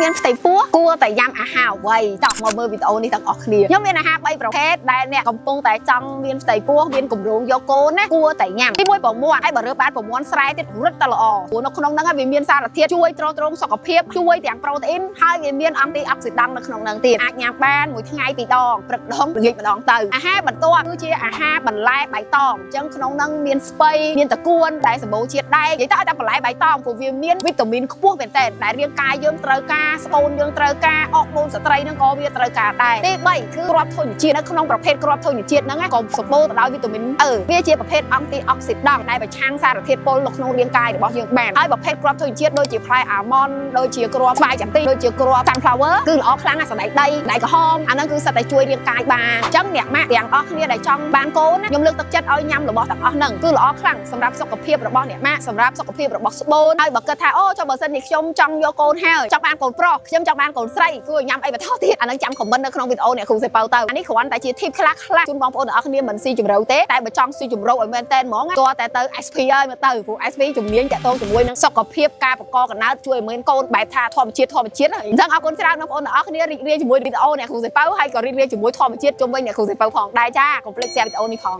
មានផ្ទៃពោះគួរតែញ៉ាំអាហារអ្វីចង់មកមើលវីដេអូនេះទាំងអស់គ្នាខ្ញុំមានអាហារ3ប្រភេទដែលអ្នកកំពុងតែចង់មានផ្ទៃពោះមានគម្រោងយកកូនណាគួរតែញ៉ាំទី1ប្រមាន់ហើយបើរើបានប្រមាន់ស្រែទៀតរឹតតែល្អព្រោះនៅក្នុងហ្នឹងវាមានសារធាតុជួយទ្រទ្រង់សុខភាពជួយទាំងប្រូតេអ៊ីនហើយវាមានអង់ទីអុកស៊ីដង់នៅក្នុងហ្នឹងទៀតអាចញ៉ាំបានមួយថ្ងៃ2ដងព្រឹកដងល្ងាចម្ដងទៅអាហារបន្ទាប់គឺជាអាហារបន្លែបៃតងអញ្ចឹងក្នុងហ្នឹងមានស្ពៃមានតកួនដែលសម្បូរជាតិដែរនិយាយទៅឲ្យតែបន្លែបៃតងព្រោះវាមានវីតាមីនខ្ពស់មែនតើដែលរាងកាយយើងត្រូវការស្បូនយើងត្រូវការអរម៉ូនស្ត្រីហ្នឹងក៏វាត្រូវការដែរទី3គឺគ្រាប់ធញ្ញជាតិនៅក្នុងប្រភេទគ្រាប់ធញ្ញជាតិហ្នឹងក៏សម្បូរទៅដោយវីតាមីនវាជាប្រភេទអង់ទីអុកស៊ីដង់ដែលប្រឆាំងសារធាតុពុលនៅក្នុងរាងកាយរបស់យើងបានហើយប្រភេទគ្រាប់ធញ្ញជាតិដូចជាផ្លែអាម៉ុនដូចជាគ្រាប់ស្វាយចន្ទិដូចជាគ្រាប់ sunflower គឺល្អខ្លាំងណាស់សណ្តែកដីដៃក្រហមអាហ្នឹងគឺសិតតែជួយរាងកាយបានអញ្ចឹងអ្នកម៉ាក់ទាំងអស់គ្នាដែលចង់បានកូនខ្ញុំលើកទឹកចិត្តឲ្យញ៉ាំរបស់ទាំងអស់ហ្នឹងគឺល្អខ្លាំងសម្រាប់សុខភាពរបស់អ្នកម៉ាក់សម្រាប់សុខភាពរបស់ស្បូនហើយបើគិតថាអូចុះបើសិនជាខ្ញុំចង់យកកូនហើយចង់បានកូនប្រុសខ្ញុំចង់បានកូនស្រីគួរញ៉ាំអីបន្តទៀតអាហ្នឹងចាំខមមិននៅក្នុងវីដេអូអ្នកគ្រូសេប៉ៅទៅអានេះគ្រាន់តែជា tip ខ្លះជូនបងប្អូនទាំងអស់គ្នាមិនស៊ីជម្រៅទេតែបើចង់ស៊ីជម្រៅឲ្យមែនតែនហ្មងក៏តែទៅ SP ហើយមកទៅព្រោះ SP ជំនាញតាក់ទងជាមួយនឹងសុខភាពការបង្កកំណើតជួយឲ្យមានកូនបែបថាធម្មជាតិហើយអញ្ចឹងអរគុណច្រើនបងប្អូនទាំងអស់គ្នារីករាយជាមួយវីដេអូអ្នកគ្រូសេប៉ៅហើយក៏រីករាយជាមួយធម្មជាតិជុំវិញអ្នកគ្រូសេប៉ៅផងដែរចាកុំភ្លេច share វីដេអូនេះផង